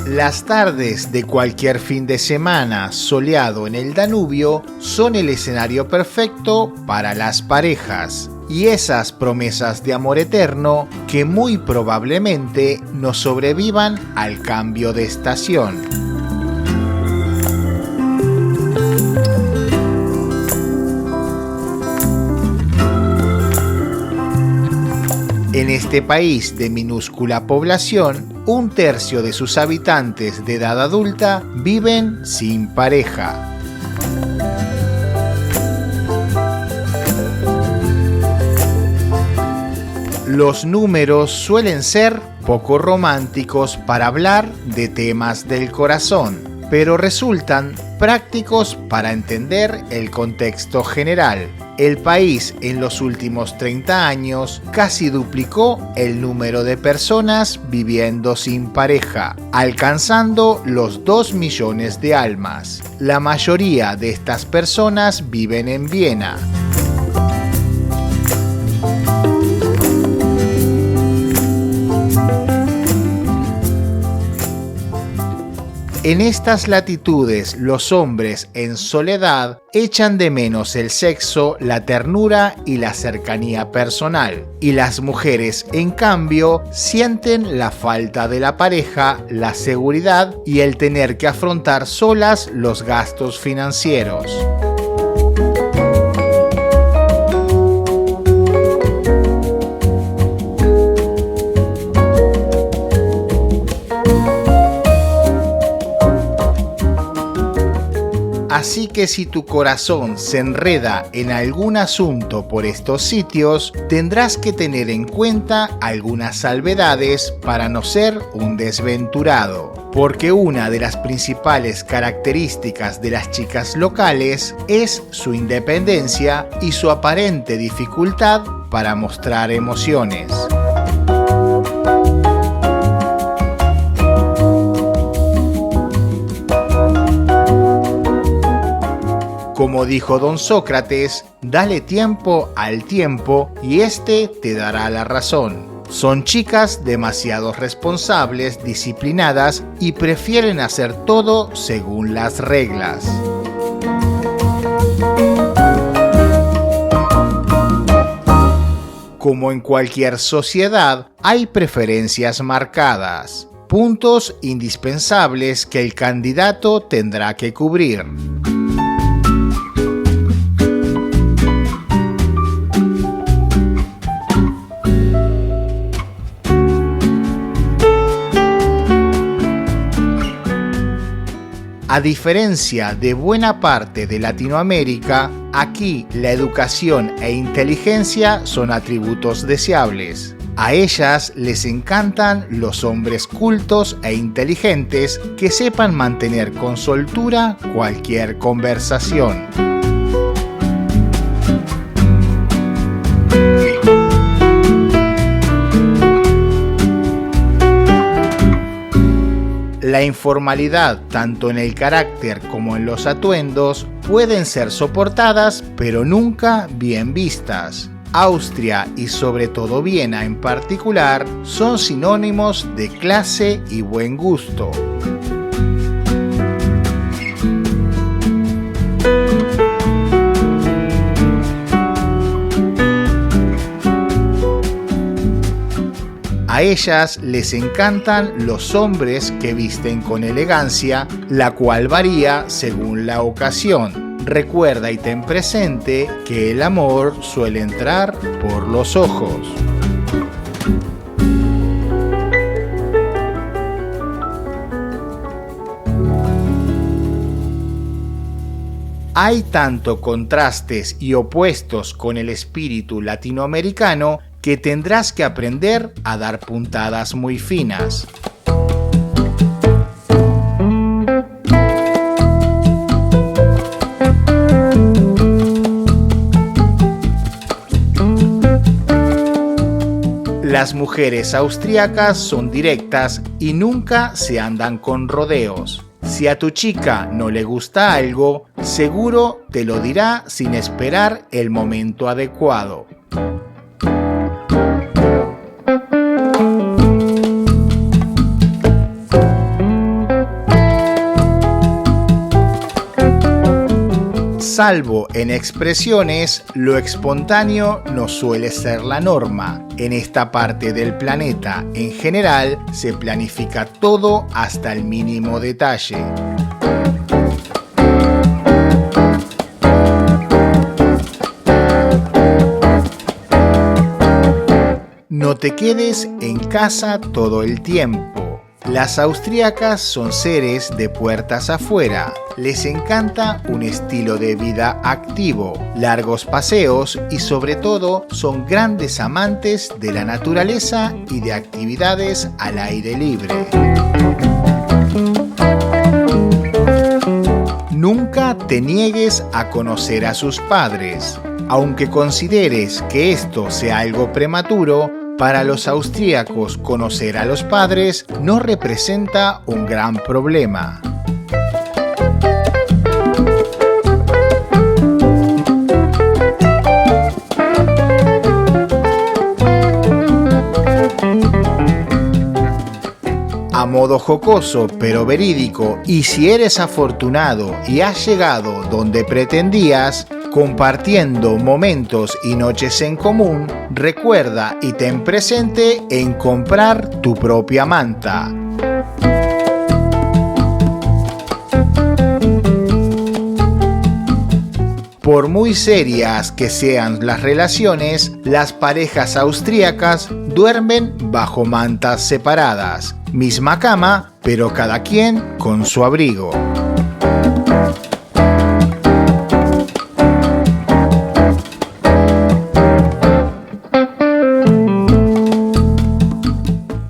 Las tardes de cualquier fin de semana soleado en el Danubio son el escenario perfecto para las parejas y esas promesas de amor eterno que muy probablemente no sobrevivan al cambio de estación. En este país de minúscula población, 1/3 de sus habitantes de edad adulta viven sin pareja. Los números suelen ser poco románticos para hablar de temas del corazón, pero resultan prácticos para entender el contexto general. El país en los últimos 30 años casi duplicó el número de personas viviendo sin pareja, alcanzando los 2 millones de almas. La mayoría de estas personas viven en Viena. En estas latitudes, los hombres en soledad echan de menos el sexo, la ternura y la cercanía personal. Y las mujeres, en cambio, sienten la falta de la pareja, la seguridad y el tener que afrontar solas los gastos financieros. Así que si tu corazón se enreda en algún asunto por estos sitios, tendrás que tener en cuenta algunas salvedades para no ser un desventurado. Porque una de las principales características de las chicas locales es su independencia y su aparente dificultad para mostrar emociones. Como dijo don Sócrates, dale tiempo al tiempo y este te dará la razón. Son chicas demasiado responsables, disciplinadas y prefieren hacer todo según las reglas. Como en cualquier sociedad, hay preferencias marcadas, puntos indispensables que el candidato tendrá que cubrir. A diferencia de buena parte de Latinoamérica, aquí la educación e inteligencia son atributos deseables. A ellas les encantan los hombres cultos e inteligentes que sepan mantener con soltura cualquier conversación. La informalidad, tanto en el carácter como en los atuendos, pueden ser soportadas, pero nunca bien vistas. Austria y sobre todo Viena en particular son sinónimos de clase y buen gusto. A ellas les encantan los hombres que visten con elegancia, la cual varía según la ocasión. Recuerda y ten presente que el amor suele entrar por los ojos. Hay tanto contrastes y opuestos con el espíritu latinoamericano que tendrás que aprender a dar puntadas muy finas. Las mujeres austriacas son directas y nunca se andan con rodeos. Si a tu chica no le gusta algo, seguro te lo dirá sin esperar el momento adecuado. Salvo en expresiones, lo espontáneo no suele ser la norma. En esta parte del planeta, en general, se planifica todo hasta el mínimo detalle. No te quedes en casa todo el tiempo. Las austríacas son seres de puertas afuera. Les encanta un estilo de vida activo, largos paseos y sobre todo son grandes amantes de la naturaleza y de actividades al aire libre. Nunca te niegues a conocer a sus padres. Aunque consideres que esto sea algo prematuro, para los austríacos conocer a los padres no representa un gran problema. A modo jocoso pero verídico, y si eres afortunado y has llegado donde pretendías, compartiendo momentos y noches en común, recuerda y ten presente en comprar tu propia manta. Por muy serias que sean las relaciones, las parejas austríacas duermen bajo mantas separadas. Misma cama, pero cada quien con su abrigo.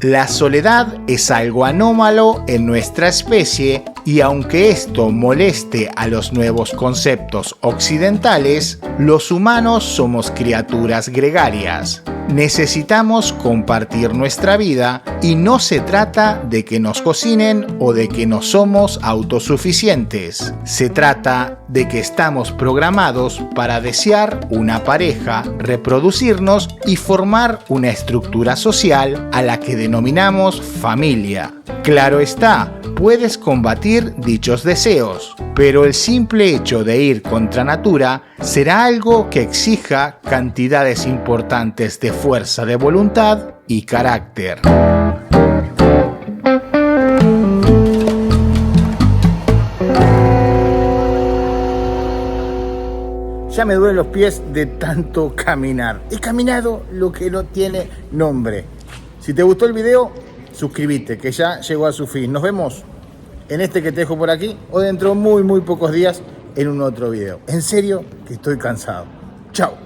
La soledad es algo anómalo en nuestra especie y aunque esto moleste a los nuevos conceptos occidentales, los humanos somos criaturas gregarias. Necesitamos compartir nuestra vida y no se trata de que nos cocinen o de que no somos autosuficientes. Se trata de que estamos programados para desear una pareja, reproducirnos y formar una estructura social a la que denominamos familia. Claro está, puedes combatir dichos deseos, pero el simple hecho de ir contra natura será algo que exija cantidades importantes de fuerza de voluntad y carácter. Ya me duelen los pies de tanto caminar. He caminado lo que no tiene nombre. Si te gustó el video, suscríbete, que ya llegó a su fin. Nos vemos en este que te dejo por aquí o dentro de muy pocos días en un otro video. En serio que estoy cansado. Chao.